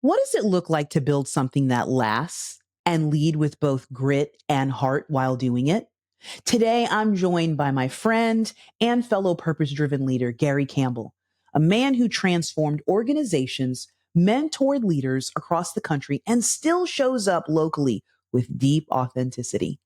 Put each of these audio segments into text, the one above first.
What does it look like to build something that lasts and lead with both grit and heart while doing it? Today, I'm joined by my friend and fellow purpose driven leader, Gary Campbell, a man who transformed organizations, mentored leaders across the country, and still shows up locally with deep authenticity.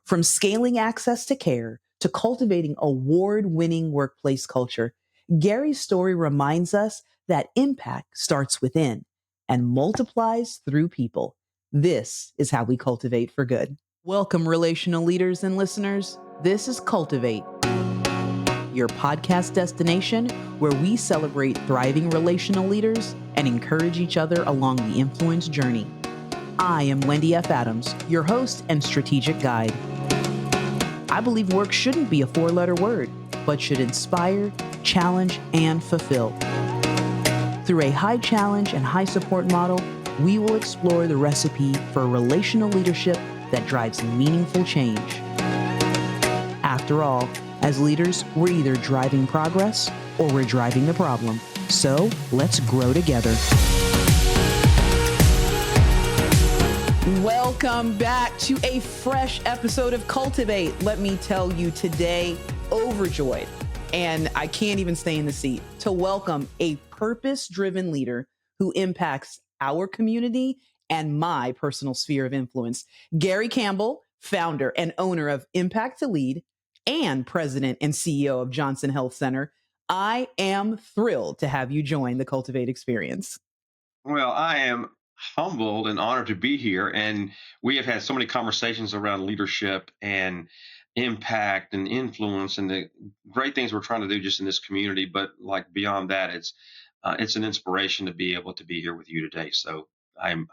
From scaling access to care to cultivating award winning workplace culture, Gary's story reminds us that impact starts within and multiplies through people. This is how we cultivate for good. Welcome, relational leaders and listeners. This is Cultivate, your podcast destination where we celebrate thriving relational leaders and encourage each other along the influence journey. I am Wendy F. Adams, your host and strategic guide. I believe work shouldn't be a four-letter word, but should inspire, challenge, and fulfill. Through a high challenge and high support model, we will explore the recipe for relational leadership that drives meaningful change. After all, as leaders, we're either driving progress or we're driving the problem. So let's grow together. Welcome back to a fresh episode of Cultivate. Let me tell you today, overjoyed, and I can't even stay in the seat, to welcome a purpose-driven leader who impacts our community and my personal sphere of influence. Gary Campbell, founder and owner of Impact2Lead and president and CEO of Johnson Health Center. I am thrilled to have you join the Cultivate Experience. Well, I am humbled and honored to be here. And we have had so many conversations around leadership and impact and influence and the great things we're trying to do just in this community. But like beyond that, it's an inspiration to be able to be here with you today. So I'm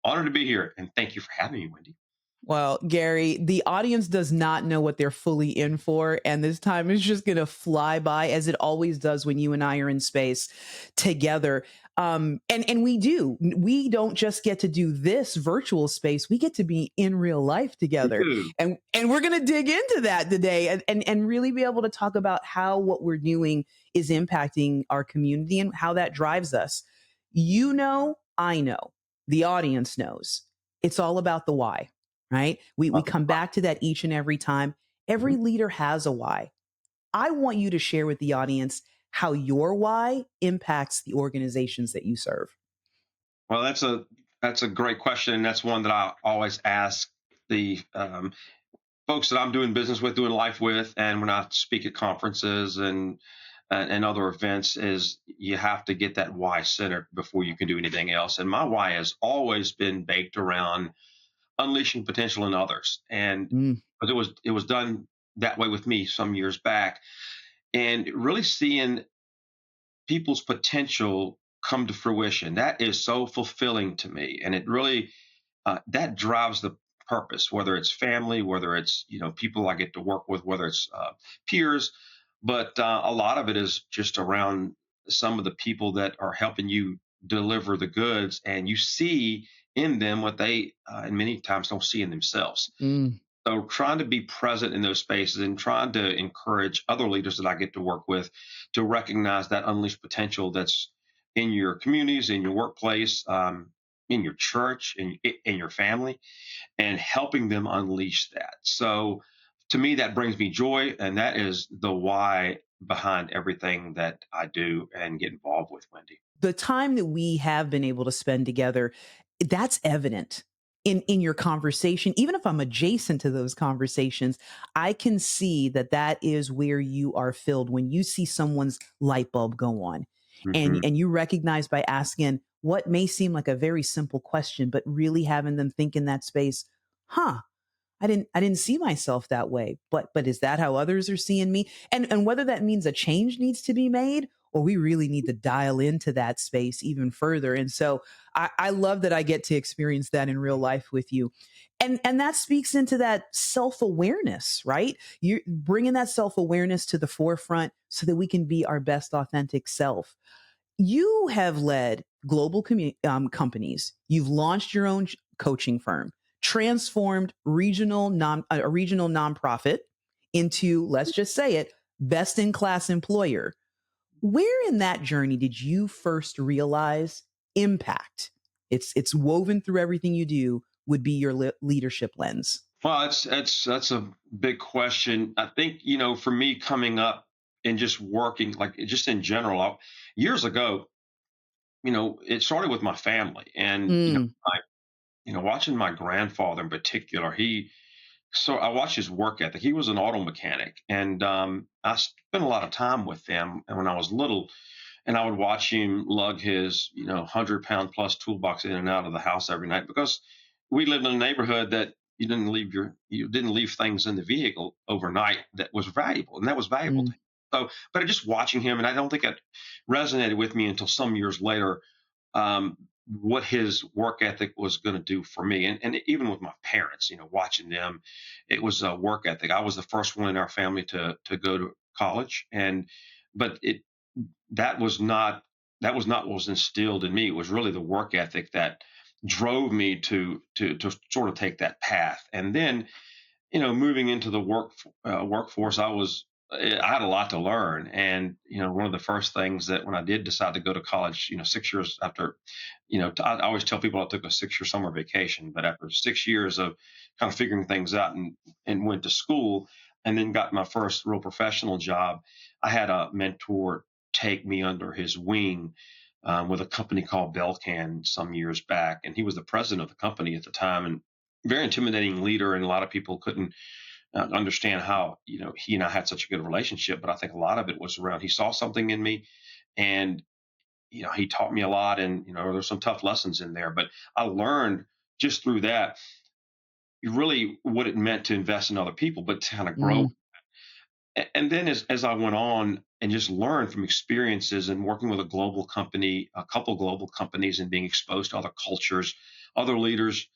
honored to be here, and thank you for having me, Wendy. Well, Gary, the audience does not know what they're fully in for, and this time is just going to fly by as it always does when you and I are in space together. And we don't just get to do this virtual space. We get to be in real life together. And we're going to dig into that today and really be able to talk about how what we're doing is impacting our community and how that drives us. You know, I know, the audience knows. It's all about the why. Right? We come back to that each and every time. Every leader has a why. I want you to share with the audience how your why impacts the organizations that you serve. Well, that's a great question. That's one that I always ask the folks that I'm doing business with, doing life with, and when I speak at conferences and other events, is you have to get that why centered before you can do anything else. And my why has always been baked around unleashing potential in others, and but it was done that way with me some years back, and really seeing people's potential come to fruition. That is so fulfilling to me, and it really that drives the purpose. Whether it's family, whether it's people I get to work with, whether it's peers, but a lot of it is just around some of the people that are helping you deliver the goods, and you see in them what they and many times don't see in themselves. So trying to be present in those spaces and trying to encourage other leaders that I get to work with to recognize that unleashed potential that's in your communities, in your workplace, in your church, in your family, and helping them unleash that. So to me, that brings me joy, and that is the why behind everything that I do and get involved with, Wendy. The time that we have been able to spend together, that's evident in your conversation. Even if I'm adjacent to those conversations, I can see that is where you are filled when you see someone's light bulb go on. And you recognize by asking what may seem like a very simple question, but really having them think in that space, I didn't see myself that way, but is that how others are seeing me? And whether that means a change needs to be made or we really need to dial into that space even further. And so I love that I get to experience that in real life with you. And that speaks into that self-awareness, right? You're bringing that self-awareness to the forefront so that we can be our best authentic self. You have led global companies. You've launched your own coaching firm, transformed a regional nonprofit into, let's just say it, best in class employer. Where in that journey did you first realize impact It's woven through everything you do, would be your leadership lens. Well, that's a big question. I think, for me coming up and just working, like just in general, years ago, it started with my family, and Mm, watching my grandfather in particular. So I watched his work ethic. He was an auto mechanic, and I spent a lot of time with them. And when I was little, and I would watch him lug his 100-pound plus toolbox in and out of the house every night, because we lived in a neighborhood that you didn't leave things in the vehicle overnight that was valuable, and that was valuable to mm, him. So, but just watching him, and I don't think it resonated with me until some years later, what his work ethic was going to do for me. And even with my parents, watching them, it was a work ethic. I was the first one in our family to go to college, but that was not what was instilled in me. It was really the work ethic that drove me to sort of take that path. And then, moving into the workforce, I had a lot to learn. And one of the first things that when I did decide to go to college, 6 years after, I always tell people I took a 6 year summer vacation, but after 6 years of kind of figuring things out, and went to school, and then got my first real professional job, I had a mentor take me under his wing, with a company called Belcan some years back. And he was the president of the company at the time, and very intimidating leader. And a lot of people couldn't understand how, he and I had such a good relationship. But I think a lot of it was around, he saw something in me, and, he taught me a lot. And, there's some tough lessons in there, but I learned just through that really what it meant to invest in other people, but to kind of grow. mm, And then as I went on and just learned from experiences and working with a couple global companies, and being exposed to other cultures, other leaders,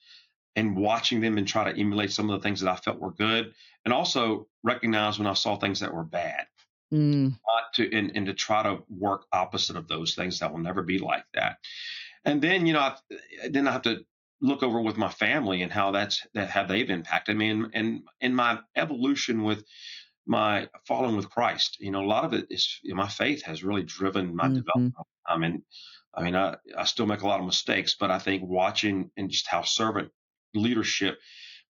and watching them and try to emulate some of the things that I felt were good, and also recognize when I saw things that were bad, mm, and to try to work opposite of those things that will never be like that. And then, then I have to look over with my family and how they've impacted me, and in my evolution with my following with Christ. A lot of it is, my faith has really driven my mhm, development. I still make a lot of mistakes, but I think watching and just how servant leadership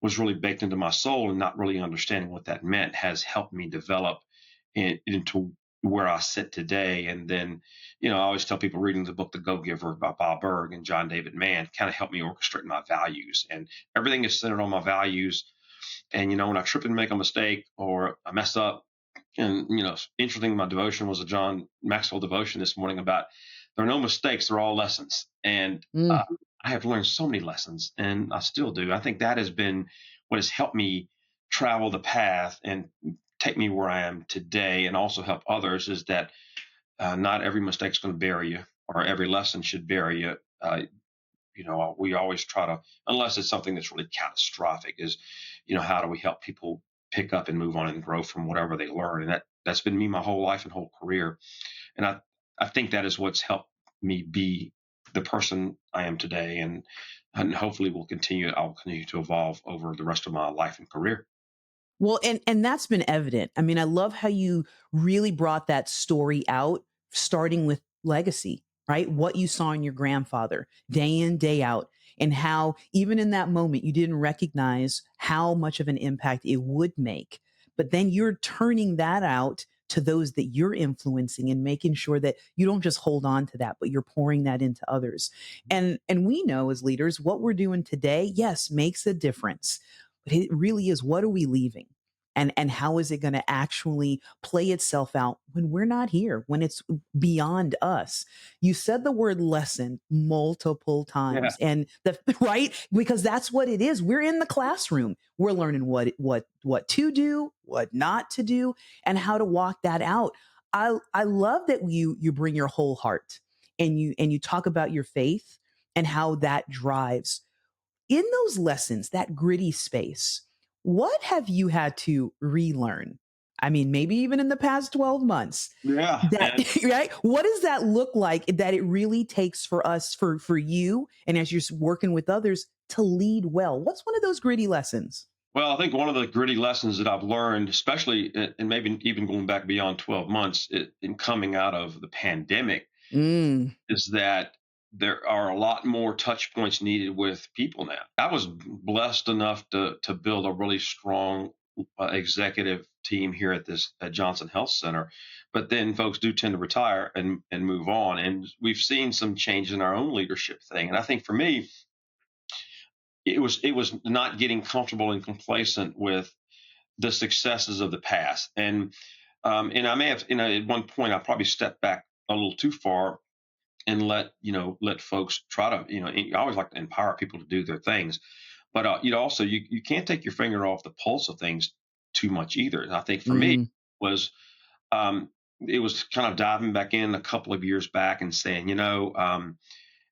was really baked into my soul, and not really understanding what that meant has helped me develop into where I sit today. And then, I always tell people reading the book The Go Giver by Bob Berg and John David Mann kind of helped me orchestrate my values, and everything is centered on my values. And, when I trip and make a mistake or I mess up, and, interesting, my devotion was a John Maxwell devotion this morning about there are no mistakes, they're all lessons. And mm. I have learned so many lessons, and I still do. I think that has been what has helped me travel the path and take me where I am today, and also help others, is that not every mistake is going to bury you, or every lesson should bury you. We always try to, unless it's something that's really catastrophic, is, how do we help people pick up and move on and grow from whatever they learn? And that's been me my whole life and whole career. And I think that is what's helped me be the person I am today. And hopefully I'll continue to evolve over the rest of my life and career. Well, and that's been evident. I mean, I love how you really brought that story out, starting with legacy, right? What you saw in your grandfather day in, day out, and how even in that moment you didn't recognize how much of an impact it would make. But then you're turning that out to those that you're influencing, and making sure that you don't just hold on to that, but you're pouring that into others. And we know as leaders what we're doing today, yes, makes a difference, but it really is, what are we leaving? And how is it going to actually play itself out when we're not here, when it's beyond us? You said the word lesson multiple Yeah. times, and the right, because that's what it is. We're in the classroom. We're learning what to do, what not to do, and how to walk that out. I love that you bring your whole heart, and you talk about your faith and how that drives in those lessons, that gritty space. What have you had to relearn? I mean, maybe even in the past 12 months, Yeah. that, And right? What does that look like that it really takes for us, for you, and as you're working with others, to lead well? What's one of those gritty lessons? well, I think one of the gritty lessons that I've learned, especially, and maybe even going back beyond 12 months, in coming out of the pandemic, Mm, is that there are a lot more touch points needed with people now. I was blessed enough to build a really strong executive team here at Johnson Health Center, but then folks do tend to retire and move on, and we've seen some change in our own leadership thing. And I think for me, it was not getting comfortable and complacent with the successes of the past, and I may have, at one point I probably stepped back a little too far and let folks try to, I always like to empower people to do their things, but also you can't take your finger off the pulse of things too much either. And I think for me Mm, was um, it was kind of diving back in a couple of years back and saying, and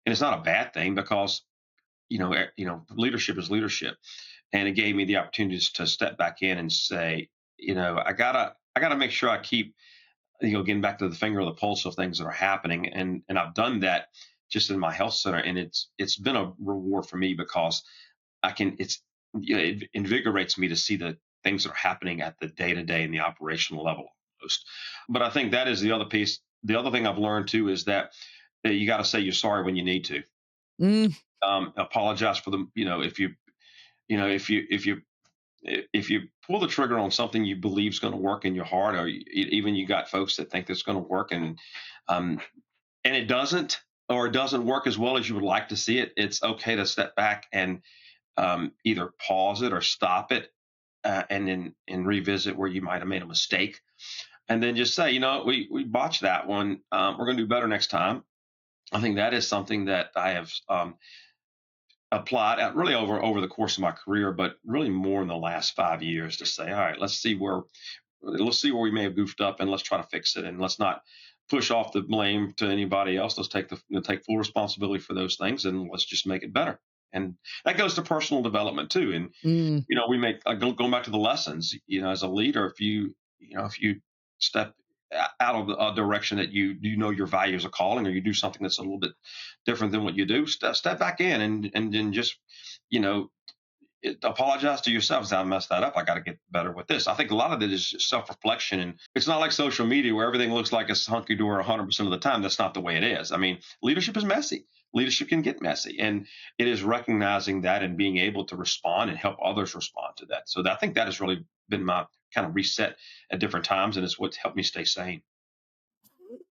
it's not a bad thing because leadership is leadership, and it gave me the opportunities to step back in and say, I gotta make sure I keep, getting back to the finger of the pulse of things that are happening, and I've done that just in my health center, and it's been a reward for me because I can it's it invigorates me to see the things that are happening at the day to day and the operational level most. But I think that is the other piece. The other thing I've learned too is that you got to say you're sorry when you need to. mm, Apologize for them. If you pull the trigger on something you believe is going to work in your heart, or even you got folks that think it's going to work, um, and it doesn't, or it doesn't work as well as you would like to see it, it's okay to step back and either pause it or stop it, and then and revisit where you might have made a mistake, and then just say, we botched that one. We're going to do better next time. I think that is something that I have applied really over the course of my career, but really more in the last 5 years to say, all right, let's see where we may have goofed up, and let's try to fix it, and let's not push off the blame to anybody else. Let's take full responsibility for those things, and let's just make it better. And that goes to personal development too. And mm. we make going back to the lessons. As a leader, if you step out of a direction that you know your values are calling, or you do something that's a little bit different than what you do, step back in and then just you know apologize to yourself. Say, I messed that up. I got to get better with this. I think a lot of it is just self-reflection, and it's not like social media where everything looks like it's hunky dory 100% of the time. That's not the way it is. I mean, leadership is messy. Leadership can get messy, and it is recognizing that and being able to respond and help others respond to that. So I think that has really been my kind of reset at different times, and it's what's helped me stay sane.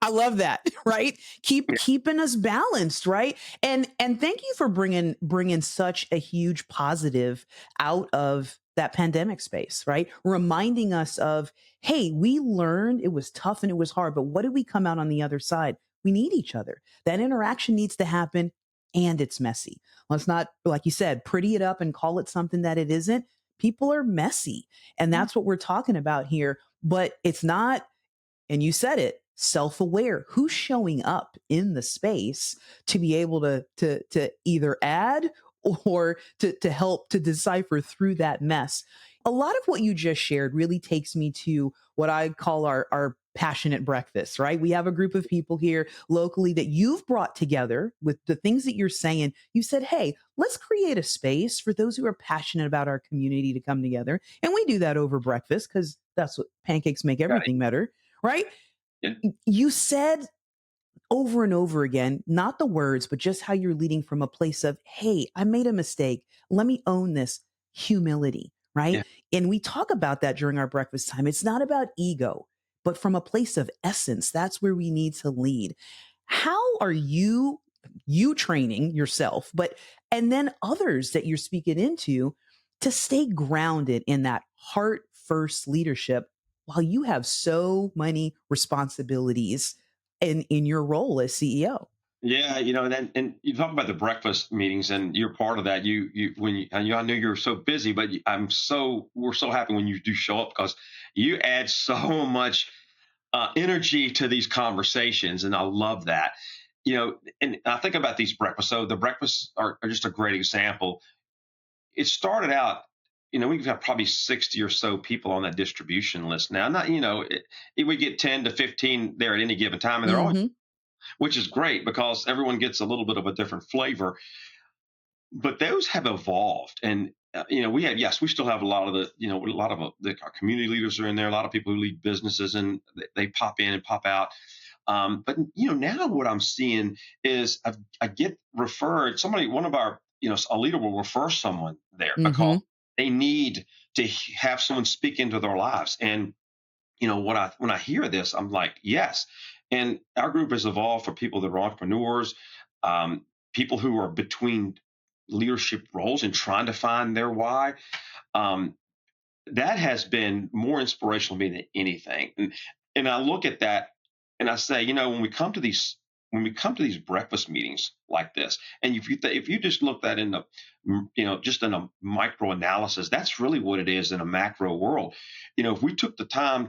I love that, right? Keep Yeah, keeping us balanced, right? And thank you for bringing such a huge positive out of that pandemic space, right? Reminding us of, hey, we learned it was tough and it was hard, but what did we come out on the other side? We need each other. That interaction needs to happen, and it's messy. Let's not, like you said, pretty it up and call it something that it isn't. People are messy, and that's what we're talking about here. But it's not, and you said it, self-aware, who's showing up in the space to be able to either add or to help to decipher through that mess. A lot of what you just shared really takes me to what I call our passionate breakfast, right? We have a group of people here locally that you've brought together with the things that you're saying. You said, hey, let's create a space for those who are passionate about our community to come together. And we do that over breakfast because that's what pancakes make got it. everything better, right? Yeah, You said over and over again, not the words, but just how you're leading from a place of, hey, I made a mistake. Let me own this humility, yeah, right? And we talk about that during our breakfast time. It's not about ego, but from a place of essence. That's where we need to lead. How are you training yourself, but and then others that you're speaking into to stay grounded in that heart first leadership while you have so many responsibilities in your role as CEO? yeah. And you talk about the breakfast meetings, and you're part of that. I know you're so busy, but we're so happy when you do show up because you add so much energy to these conversations, and I love that. And I think about these breakfasts. So the breakfasts are just a great example. It started out, we've got probably 60 or so people on that distribution list now. Not, we get 10 to 15 there at any given time, and they're always, Hmm. which is great because everyone gets a little bit of a different flavor. But those have evolved, and yes, we still have a lot of our community leaders are in there. A lot of people who lead businesses, and they pop in and pop out. But now what I'm seeing is I get referred somebody, one of our, a leader will refer someone there because Mhm. they need to have someone speak into their lives. And when I hear this, I'm like, yes. And our group has evolved for people that are entrepreneurs, people who are between leadership roles and trying to find their why. Um, that has been more inspirational to me than anything. And I look at that and I say, when we come to these breakfast meetings like this, and if you just look that in the just in a micro analysis, that's really what it is in a macro world. If we took the time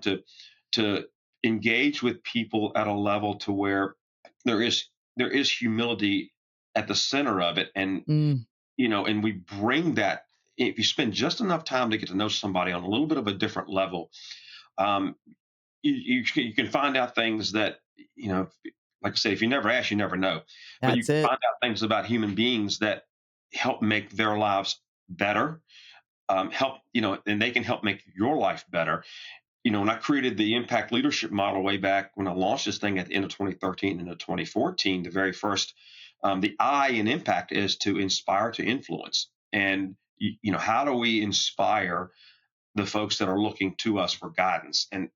to engage with people at a level to where there is there is humility at the center of it, Mm. and we bring that. If you spend just enough time to get to know somebody on a little bit of a different level, um, you can find out things that, like I say, if you never ask, you never know. But you That's can it. find out things about human beings that help make their lives better. And they can help make your life better. When I created the impact leadership model way back when I launched this thing at the end of 2013 into 2014, the very first, the I in impact is to inspire, to influence. And, how do we inspire the folks that are looking to us for guidance? And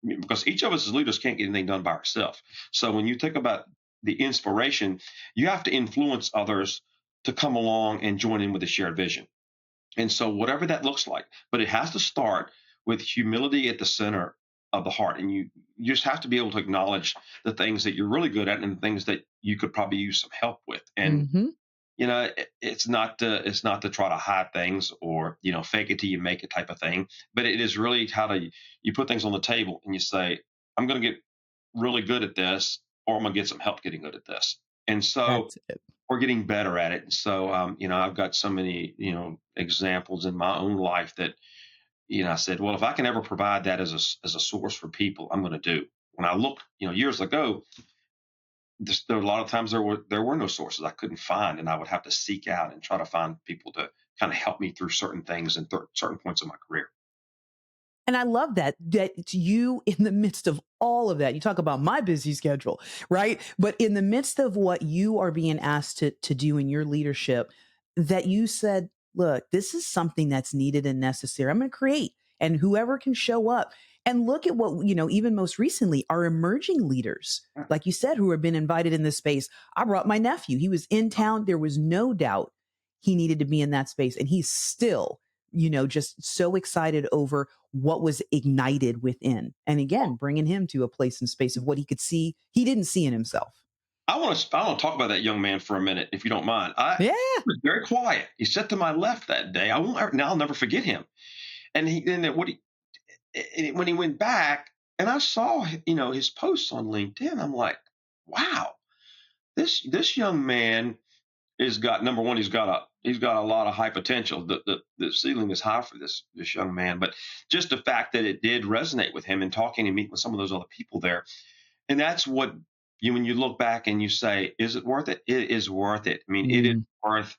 because each of us as leaders can't get anything done by ourselves. So when you think about the inspiration, you have to influence others to come along and join in with the shared vision. And so, whatever that looks like, but it has to start with humility at the center of the heart. And you just have to be able to acknowledge the things that you're really good at and the things that you could probably use some help with. And Mhm. it's not to try to hide things or fake it till you make it type of thing, but it is really how to you put things on the table and you say, I'm going to get really good at this, or I'm going to get some help getting good at this. And so That's it. we're getting better at it. So, I've got so many, examples in my own life that, I said, well, if I can ever provide that as a source for people, I'm going to do. When I look, years ago, there were a lot of times there were no sources I couldn't find, and I would have to seek out and try to find people to kind of help me through certain things and certain points of my career. And I love that it's you in the midst of all of that. You talk about my busy schedule, right? But in the midst of what you are being asked to do in your leadership, that you said, look, this is something that's needed and necessary. I'm going to create, and whoever can show up. And look at what, even most recently, our emerging leaders, like you said, who have been invited in this space. I brought my nephew. He was in town. There was no doubt he needed to be in that space. And he's still, just so excited over what was ignited within. And again, bringing him to a place and space of what he could see, he didn't see in himself. I want to talk about that young man for a minute, if you don't mind. Yeah. He was very quiet. He sat to my left that day. I'll never forget him. And when he went back, and I saw his posts on LinkedIn, I'm like, wow, this young man is got number one, he's got a lot of high potential. The ceiling is high for this young man, but just the fact that it did resonate with him and talking and meeting with some of those other people there, and that's what when you look back and you say, is it worth it? It is worth it. I mean, it is Mm, worth.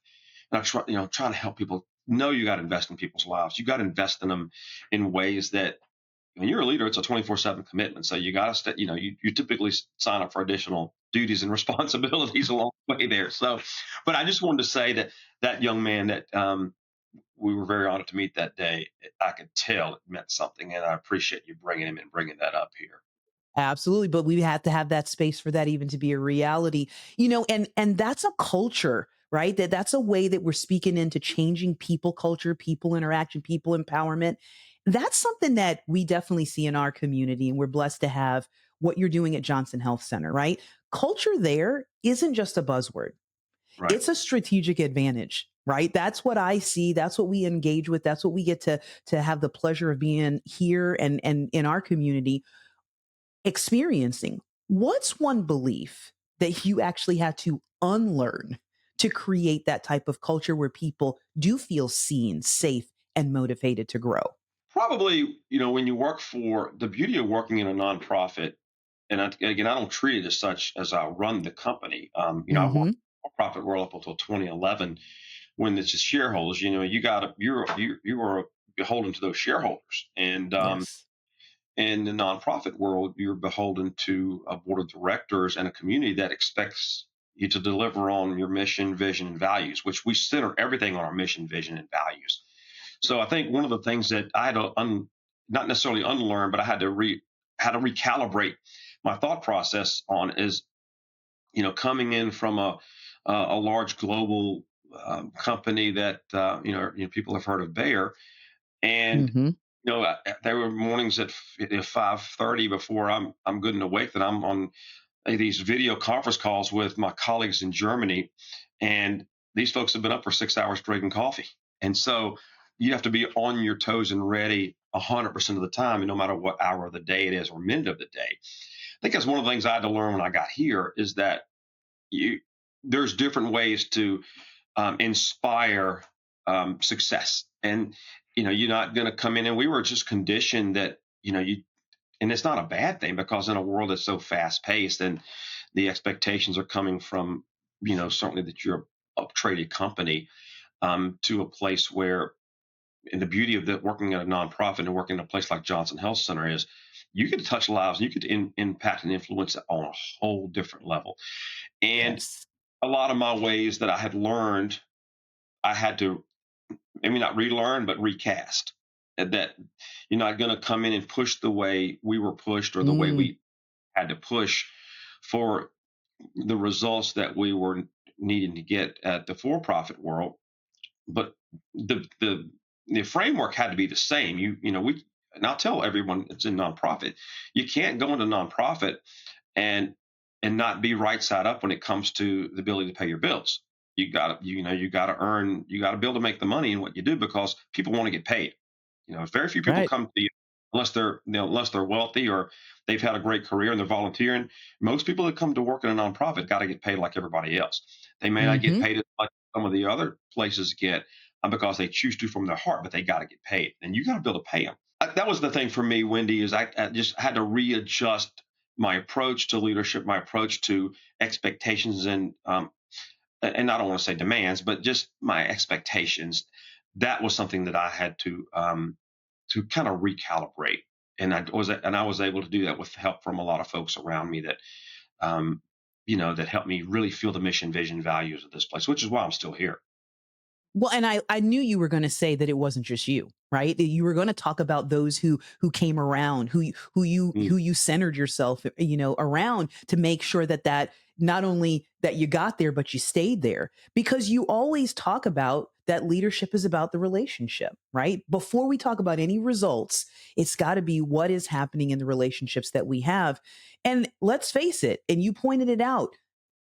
And I try, trying to help people know you got to invest in people's lives. You got to invest in them in ways that when you're a leader, it's a 24/7 commitment. So you got to, you typically sign up for additional duties and responsibilities along the way there. So, but I just wanted to say that that young man that we were very honored to meet that day, I could tell it meant something, and I appreciate you bringing him and bringing that up here. absolutely. But we have to have that space for that even to be a reality, and that's a culture, right? That's a way that we're speaking into changing people culture, people interaction, people empowerment. That's something that we definitely see in our community. And we're blessed to have what you're doing at Johnson Health Center, right? Culture there isn't just a buzzword. Right. It's a strategic advantage, right? That's what I see. That's what we engage with. That's what we get to have the pleasure of being here and in our community experiencing. What's one belief that you actually had to unlearn to create that type of culture where people do feel seen, safe, and motivated to grow? Probably, when you work for the beauty of working in a nonprofit, and again, I don't treat it as such as I run the company. I worked Hmm. for a profit world up until 2011 when it's just shareholders. You are beholden to those shareholders, and Yes. in the nonprofit world, you're beholden to a board of directors and a community that expects you to deliver on your mission, vision, and values, which we center everything on our mission, vision, and values. So I think one of the things that I had to not necessarily unlearn, but I had to recalibrate my thought process on is, coming in from a large global company that people have heard of Bayer, and Mm-hmm. there were mornings at 5:30 before I'm good and awake that I'm on these video conference calls with my colleagues in Germany, and these folks have been up for 6 hours drinking coffee, and so you have to be on your toes and ready 100% of the time, and no matter what hour of the day it is or minute of the day. I think that's one of the things I had to learn when I got here is that you there's different ways to inspire success, and you're not going to come in, and we were just conditioned that and it's not a bad thing because in a world that's so fast paced and the expectations are coming from certainly that you're a traded company, to a place where, and the beauty of working at a nonprofit and working in a place like Johnson Health Center is you get to touch lives, you get to impact and influence it on a whole different level. And Yes. a lot of my ways that I had learned, I had to maybe not relearn, but recast. That you're not going to come in and push the way we were pushed or the way Mm, we had to push for the results that we were needing to get at the for-profit world. But the framework had to be the same. We and I'll tell everyone that's in nonprofit, you can't go into nonprofit and not be right side up when it comes to the ability to pay your bills. You got to earn, you got to be able to make the money in what you do because people want to get paid. Very few people right. come to you unless they're wealthy or they've had a great career and they're volunteering. Most people that come to work in a nonprofit got to get paid like everybody else. They may not get Mm-hmm. paid as much as some of the other places get, because they choose to from their heart, but they got to get paid, and you got to be able to pay them. That was the thing for me, Wendy, is I just had to readjust my approach to leadership, my approach to expectations, and I don't want to say demands, but just my expectations. That was something that I had to kind of recalibrate, and I was able to do that with help from a lot of folks around me that um, that helped me really feel the mission, vision, values of this place, which is why I'm still here. Well, and I knew you were going to say that it wasn't just you, right? That you were going to talk about those who came around, Mm. who you centered yourself, around to make sure that not only that you got there, but you stayed there, because you always talk about that leadership is about the relationship, right? Before we talk about any results, it's got to be what is happening in the relationships that we have. And let's face it, and you pointed it out,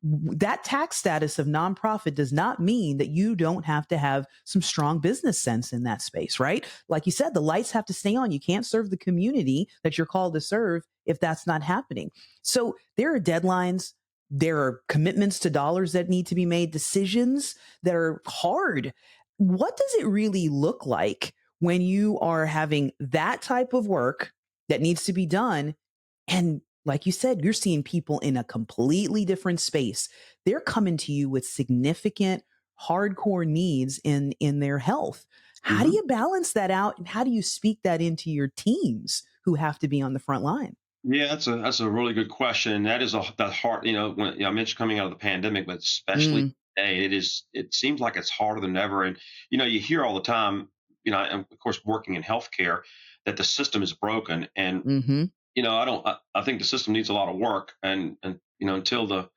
that tax status of nonprofit does not mean that you don't have to have some strong business sense in that space, right? Like you said, the lights have to stay on. You can't serve the community that you're called to serve if that's not happening. So there are deadlines. There are commitments to dollars that need to be made, decisions that are hard. What does it really look like when you are having that type of work that needs to be done? And like you said, you're seeing people in a completely different space. They're coming to you with significant hardcore needs in their health. How do hmm you balance that out, and how do you speak that into your teams who have to be on the front line? Yeah, that's a really good question. That is that hard. When I mentioned coming out of the pandemic, but especially Mm, today, it seems like it's harder than ever. And you hear all the time. And of course, working in healthcare, that the system is broken. And mhm. I think the system needs a lot of work. And until the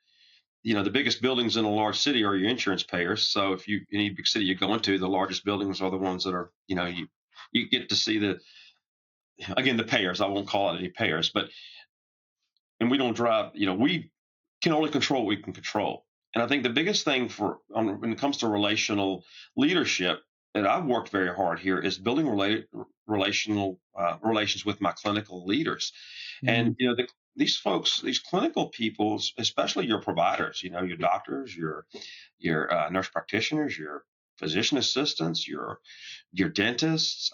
biggest buildings in a large city are your insurance payers. So if you any big city you go into, the largest buildings are the ones that are you get to see the payers. I won't call it any payers, but and we don't drive. We can only control what we can control. And I think the biggest thing when it comes to relational leadership that I've worked very hard here is building relational relations with my clinical leaders. And Mm, these folks, these clinical people, especially your providers, your doctors, your nurse practitioners, your physician assistants, your dentists,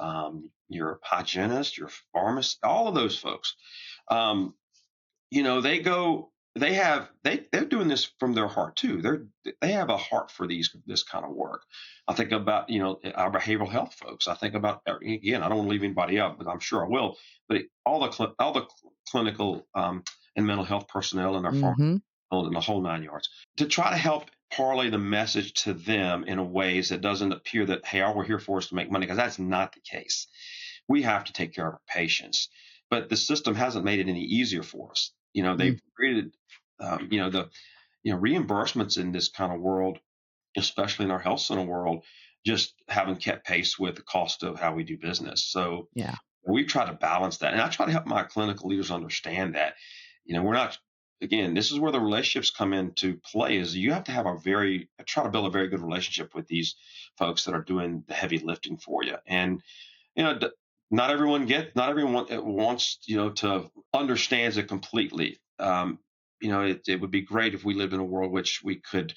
your hygienists, your pharmacists, all of those folks. Um, they go. they're doing this from their heart too. They have a heart for this kind of work. I think about our behavioral health folks. I think about, again, I don't want to leave anybody out, but I'm sure I will. But all the clinical and mental health personnel and our pharmacists Mm-hmm. and the whole 9 yards, to try to help parlay the message to them in a ways that doesn't appear that, hey, all we're here for is to make money, because that's not the case. We have to take care of our patients, but the system hasn't made it any easier for us. They've created the reimbursements in this kind of world, especially in our health center world, just haven't kept pace with the cost of how we do business. So Yeah. we try to balance that, and I try to help my clinical leaders understand that. We're not. Again, this is where the relationships come into play. Is you have to have try to build a very good relationship with these folks that are doing the heavy lifting for you. And you know, not everyone wants to understands it completely. It would be great if we lived in a world which we could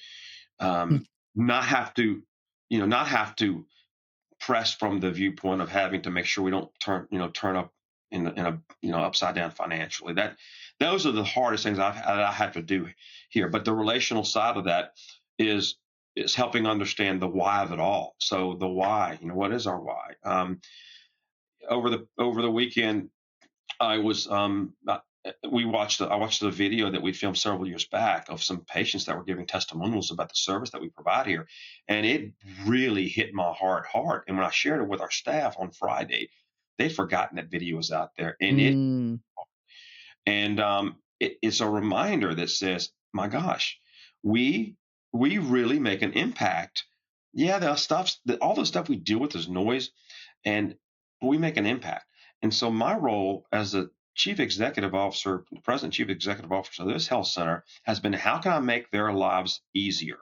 not have to, not have to press from the viewpoint of having to make sure we don't turn up in a upside down financially. Those are the hardest things I have to do here. But the relational side of that is helping understand the why of it all. So the why, what is our why? Over the weekend, I was I watched a video that we filmed several years back of some patients that were giving testimonials about the service that we provide here, and it really hit my heart hard. And when I shared it with our staff on Friday, they'd forgotten that video was out there, Mm. it's a reminder that says, my gosh, we we really make an impact. Yeah, all the stuff we deal with is noise, and we make an impact. And so my role as the chief executive officer, the president chief executive officer of this health center, has been, how can I make their lives easier?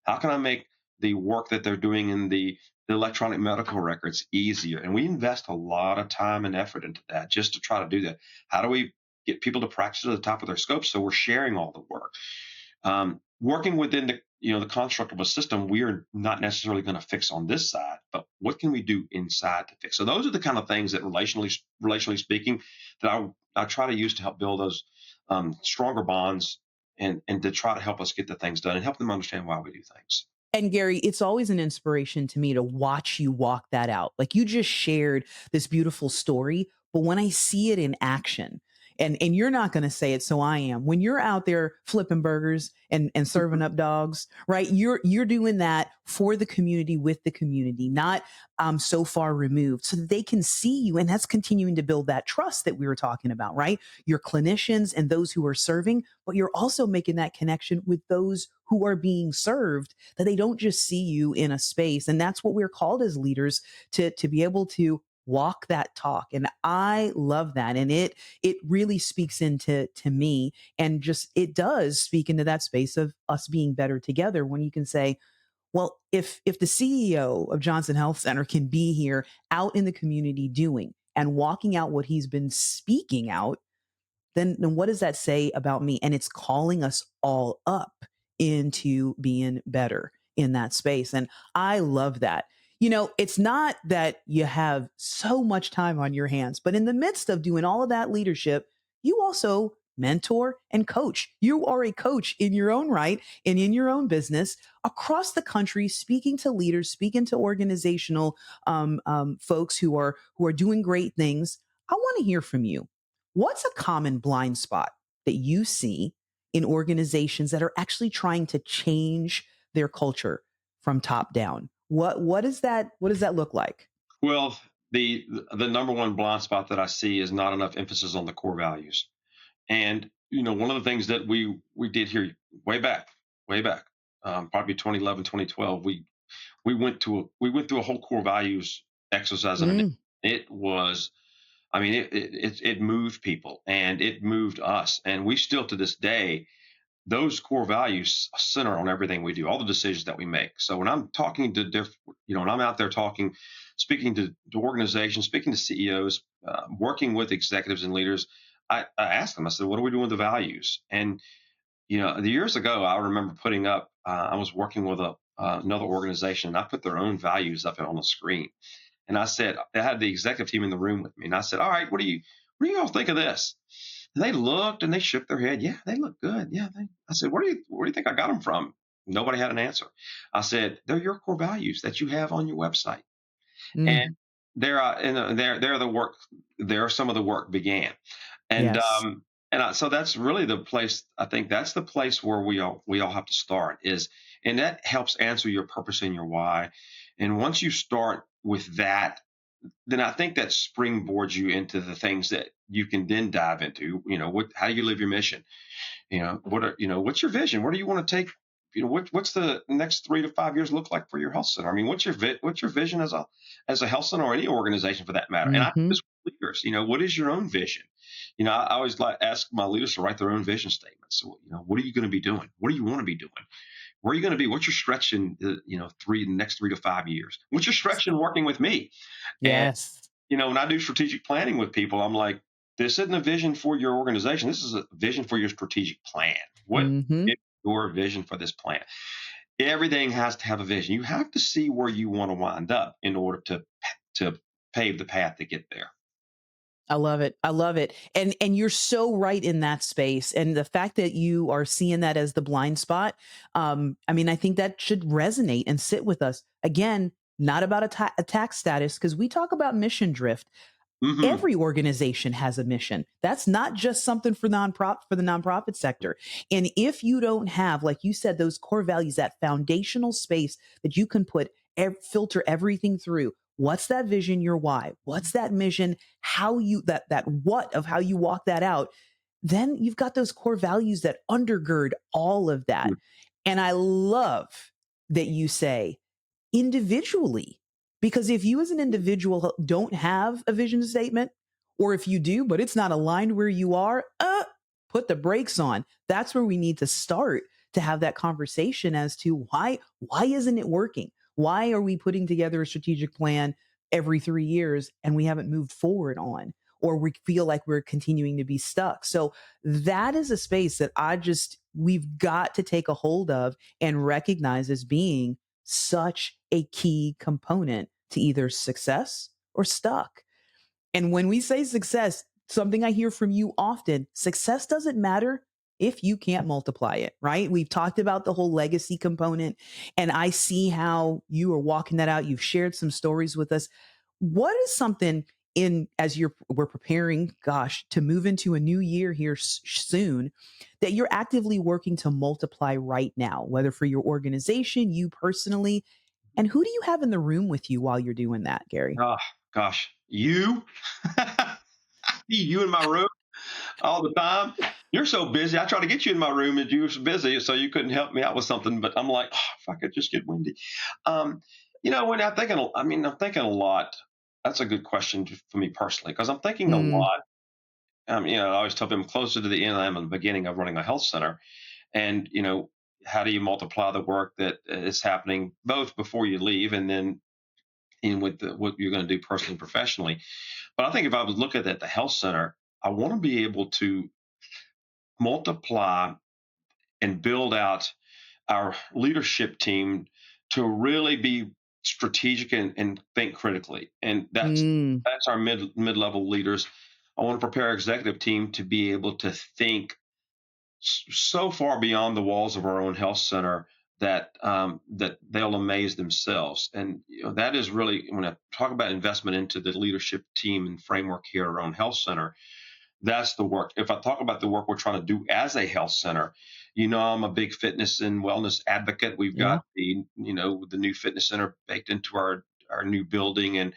How can I make the work that they're doing in the electronic medical records easier? And we invest a lot of time and effort into that, just to try to do that. How do we get people to practice at the top of their scope, so we're sharing all the work? Working within the construct of a system, we are not necessarily going to fix on this side, but what can we do inside to fix? So those are the kind of things that relationally speaking, that I try to use to help build those stronger bonds, and to try to help us get the things done and help them understand why we do things. And Gary, it's always an inspiration to me to watch you walk that out. Like, you just shared this beautiful story, but when I see it in action, and you're not going to say it, so I am. When you're out there flipping burgers and serving up dogs, right? You're doing that for the community, with the community, not so far removed, so that they can see you, and that's continuing to build that trust that we were talking about, right? Your clinicians and those who are serving, but you're also making that connection with those who are being served, that they don't just see you in a space. And that's what we're called as leaders, to be able to walk that talk. And I love that. And it really speaks to me, and just, it does speak into that space of us being better together, when you can say, well, if the CEO of Johnson Health Center can be here out in the community doing and walking out what he's been speaking out, then what does that say about me? And it's calling us all up into being better in that space. And I love that. It's not that you have so much time on your hands, but in the midst of doing all of that leadership, you also mentor and coach. You are a coach in your own right and in your own business across the country, speaking to leaders, speaking to organizational folks who are doing great things. I want to hear from you. What's a common blind spot that you see in organizations that are actually trying to change their culture from top down? What does that look like? Well, the number one blind spot that I see is not enough emphasis on the core values. And one of the things that we did here way back, probably 2011, 2012, we went through a whole core values exercise, and Mm, it was, I mean, it moved people, and it moved us, and we still, to this day, those core values center on everything we do, all the decisions that we make. So when I'm talking to when I'm out there talking, speaking to organizations, speaking to CEOs, working with executives and leaders, I ask them, I said, what are we doing with the values? And, the years ago, I remember putting up, I was working with another organization, and I put their own values up on the screen. And I said, I had the executive team in the room with me, and I said, all right, what do you all think of this? And they looked and they shook their head. Yeah, they look good. Yeah. I said, where do you think I got them from? Nobody had an answer. I said, they're your core values that you have on your website. And Mm, they're the work, there some of the work began. And, yes. so that's really the place. I think that's the place where we all have to start is, and that helps answer your purpose and your why. And once you start with that, then I think that springboards you into the things that you can then dive into. How do you live your mission? What's your vision? Where do you want to take? What's the next 3 to 5 years look like for your health center? I mean, what's your vision as a health center or any organization for that matter? And I think Hmm. as leaders, what is your own vision? I always like ask my leaders to write their own vision statements. So, what are you going to be doing? What do you want to be doing? Where are you going to be? What's your stretch in the next 3 to 5 years? What's your stretch in working with me? And Yes. when I do strategic planning with people, I'm like, this isn't a vision for your organization. This is a vision for your strategic plan. What Hmm. is your vision for this plan? Everything has to have a vision. You have to see where you want to wind up in order to pave the path to get there. I love it. I love it. And you're so right in that space. And the fact that you are seeing that as the blind spot, I mean, I think that should resonate and sit with us. Again, not about attack status, because we talk about mission drift. Hmm. Every organization has a mission. That's not just something for the nonprofit sector. And if you don't have, like you said, those core values, that foundational space that you can filter everything through. What's that vision? Your why? What's that mission? How you that what of how you walk that out? Then you've got those core values that undergird all of that. And I love that you say individually. Because if you as an individual don't have a vision statement, or if you do, but it's not aligned where you are, put the brakes on. That's where we need to start to have that conversation as to why isn't it working? Why are we putting together a strategic plan every 3 years and we haven't moved forward on? Or we feel like we're continuing to be stuck. So that is a space that we've got to take a hold of and recognize as being such a key component to either success or stuck. And when we say success, something I hear from you often, success doesn't matter if you can't multiply it, right? We've talked about the whole legacy component, and I see how you are walking that out. You've shared some stories with us. What is something in as we're preparing, gosh, to move into a new year here soon that you're actively working to multiply right now, whether for your organization, you personally, and who do you have in the room with you while you're doing that, Gary? Oh gosh, you, you in my room all the time. You're so busy. I try to get you in my room, and you were so busy, so you couldn't help me out with something. But I'm like, oh, if I could just get Wendy. When I'm thinking a lot. That's a good question for me personally because I'm thinking a Mm, lot. I always tell them closer to the end I am in the beginning of running a health center, and how do you multiply the work that is happening both before you leave and then in with what you're going to do personally and professionally. But I think if I was looking at the health center, I want to be able to multiply and build out our leadership team to really be strategic and think critically. And that's mm, that's our mid-level leaders. I want to prepare our executive team to be able to think so far beyond the walls of our own health center that they'll amaze themselves. And that is really when I talk about investment into the leadership team and framework here at our own health center. That's the work. If I talk about the work we're trying to do as a health center, I'm a big fitness and wellness advocate. We've yeah. got the new fitness center baked into our new building, and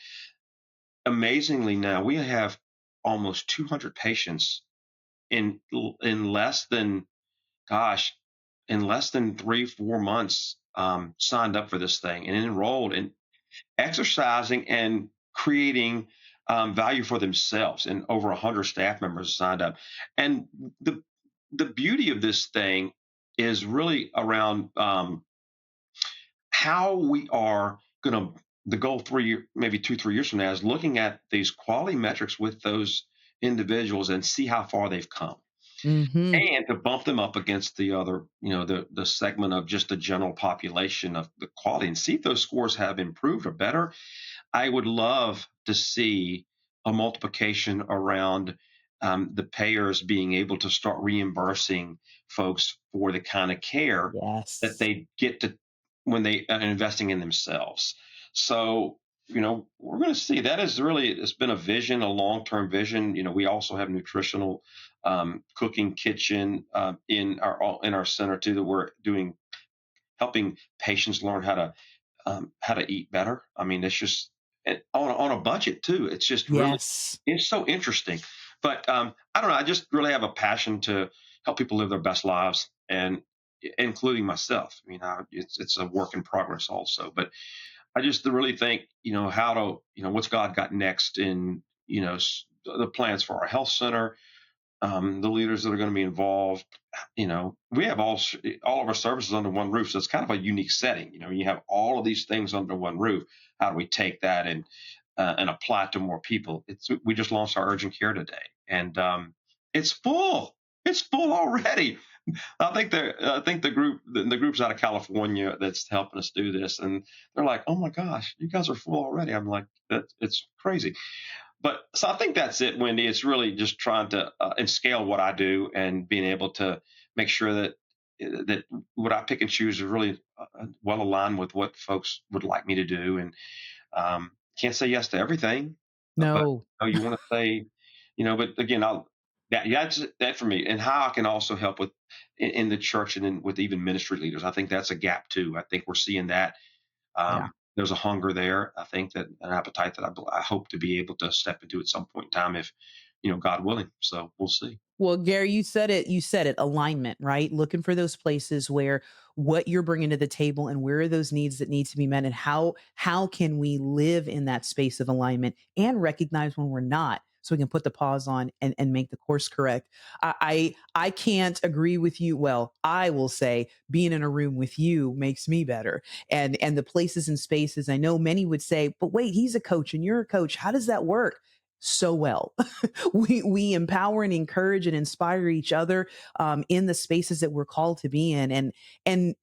amazingly now we have almost 200 patients in in less than gosh, in less than 3 4 months, signed up for this thing and enrolled and exercising and creating value for themselves. And over 100 staff members signed up. And the beauty of this thing is really around how we are going to. The goal maybe 2 3 years from now is looking at these quality metrics with those individuals and see how far they've come Hmm. and to bump them up against the other, the segment of just the general population of the quality and see if those scores have improved or better. I would love to see a multiplication around the payers being able to start reimbursing folks for the kind of care that Yes. they get to when they are investing in themselves. So, we're going to see that is really, it's been a vision, a long term vision. We also have nutritional cooking kitchen in our center too that we're doing, helping patients learn how to eat better. I mean, it's just on a budget too. It's just really, Yes. it's so interesting. But I don't know. I just really have a passion to help people live their best lives, and including myself. I mean, it's a work in progress also. But I just really think, how to, what's God got next in, the plans for our health center, the leaders that are going to be involved. We have all of our services under one roof, so it's kind of a unique setting. You have all of these things under one roof. How do we take that and apply it to more people? We just launched our urgent care today, and it's full. It's full already. I think the group's out of California that's helping us do this, and they're like, "Oh my gosh, you guys are full already." I'm like, It's crazy." But so I think that's it, Wendy. It's really just trying to and scale what I do and being able to make sure that what I pick and choose is really well aligned with what folks would like me to do. And can't say yes to everything, but No. you want to say, But again, that's that for me, and how I can also help with in the church and with even ministry leaders. I think that's a gap too. I think we're seeing that Yeah. there's a hunger there. I think that an appetite that I hope to be able to step into at some point in time, if God willing. So we'll see. Well, Gary, you said it. You said it. Alignment, right? Looking for those places where what you're bringing to the table and where are those needs that need to be met, and how can we live in that space of alignment and recognize when we're not, so we can put the pause on and make the course correct. I can't agree with you. Well, I will say being in a room with you makes me better, and the places and spaces. I know many would say, but wait, he's a coach and you're a coach. How does that work? So well. We empower and encourage and inspire each other in the spaces that we're called to be in, and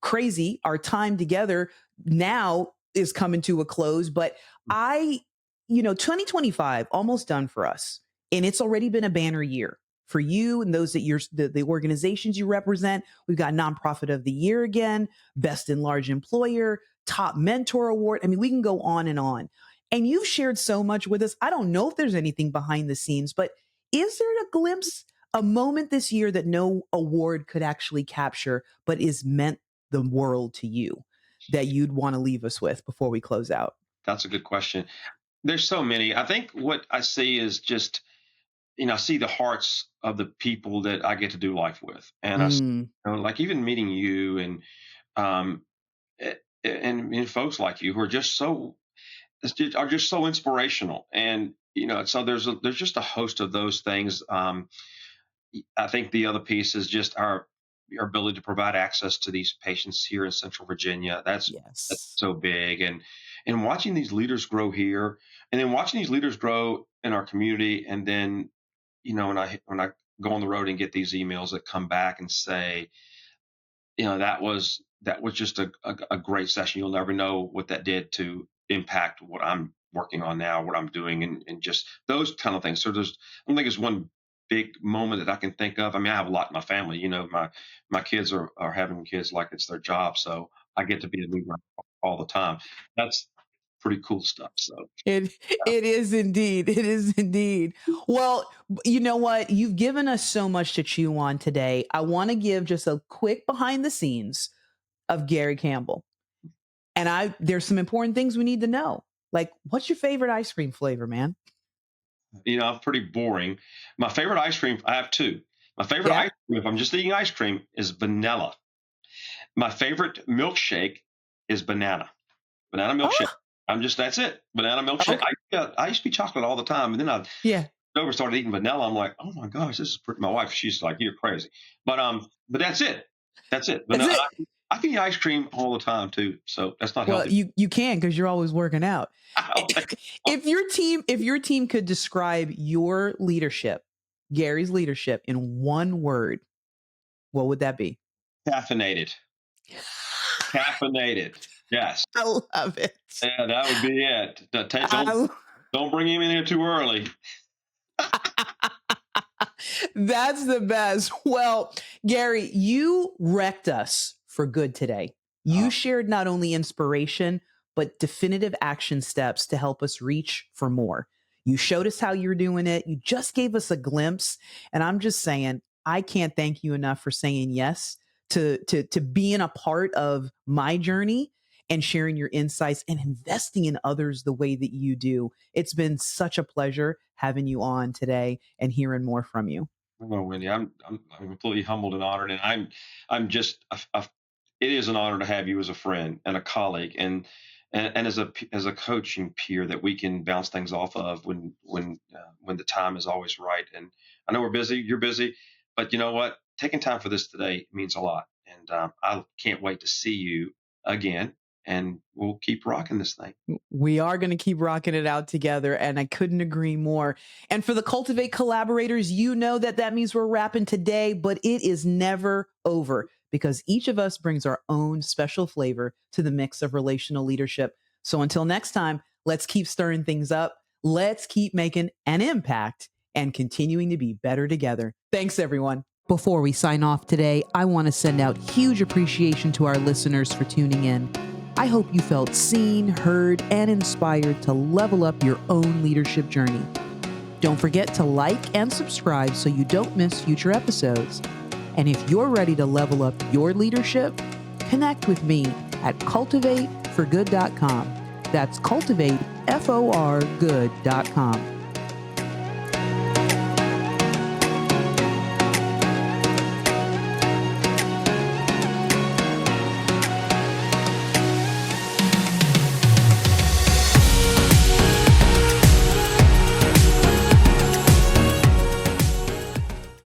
crazy, our time together now is coming to a close. But I 2025 almost done for us, and it's already been a banner year for you and those that the organizations you represent. We've got nonprofit of the year again, best in large employer, top mentor award. I mean, we can go on and on. And you've shared so much with us. I don't know if there's anything behind the scenes, but is there a glimpse, a moment this year that no award could actually capture, but is meant the world to you, that you'd want to leave us with before we close out? That's a good question. There's so many. I think what I see is just, I see the hearts of the people that I get to do life with, and Mm, like even meeting you um, and folks like you who are just so inspirational. And so there's just a host of those things. I think the other piece is just our ability to provide access to these patients here in Central Virginia. That's yes. so big, and watching these leaders grow here, and then watching these leaders grow in our community, and then when I go on the road and get these emails that come back and say, that was just a great session. You'll never know what that did to impact what I'm working on now, what I'm doing, and just those kind of things. So I don't think there's one big moment that I can think of. I mean, I have a lot in my family. My kids are having kids like it's their job, so I get to be a leader all the time. That's pretty cool stuff. So It is indeed. It is indeed. Well, you know what? You've given us so much to chew on today. I want to give just a quick behind the scenes of Gary Campbell. And there's some important things we need to know. Like, what's your favorite ice cream flavor, man? I'm pretty boring. My favorite ice cream, I have two. My favorite Yeah. ice cream, if I'm just eating ice cream, is vanilla. My favorite milkshake is banana milkshake. Oh, That's it. Banana milkshake. okay. I used to be chocolate all the time, and then I Yeah. over started eating vanilla. I'm like, oh my gosh, this is pretty. My wife, she's like, you're crazy. But that's it. That's it. That's Vanilla. it. I can eat ice cream all the time too, so that's not Well, healthy. you can because you're always working out. I don't think If your team could describe your leadership, Gary's leadership, in one word, what would that be? caffeinated. Caffeinated. Yes. I love it. Yeah, that would be it. I Don't bring him in here too early. That's the best. Well, Gary, you wrecked us for good today. You shared not only inspiration, but definitive action steps to help us reach for more. You showed us how you're doing it. You just gave us a glimpse. And I'm just saying, I can't thank you enough for saying yes to being a part of my journey and sharing your insights and investing in others the way that you do. It's been such a pleasure having you on today and hearing more from you. Well, Wendy, I'm completely humbled and honored, and I'm just it is an honor to have you as a friend and a colleague, and as as a coaching peer that we can bounce things off of when the time is always right. And I know we're busy, you're busy, but you know what? Taking time for this today means a lot, and I can't wait to see you again, and we'll keep rocking this thing. We are going to keep rocking it out together, and I couldn't agree more. And for the Cultivate collaborators, you know that means we're wrapping today, but it is never over because each of us brings our own special flavor to the mix of relational leadership. So until next time, let's keep stirring things up. Let's keep making an impact and continuing to be better together. Thanks, everyone. Before we sign off today, I want to send out huge appreciation to our listeners for tuning in. I hope you felt seen, heard, and inspired to level up your own leadership journey. Don't forget to like and subscribe so you don't miss future episodes. And if you're ready to level up your leadership, connect with me at cultivateforgood.com. That's cultivateforgood.com.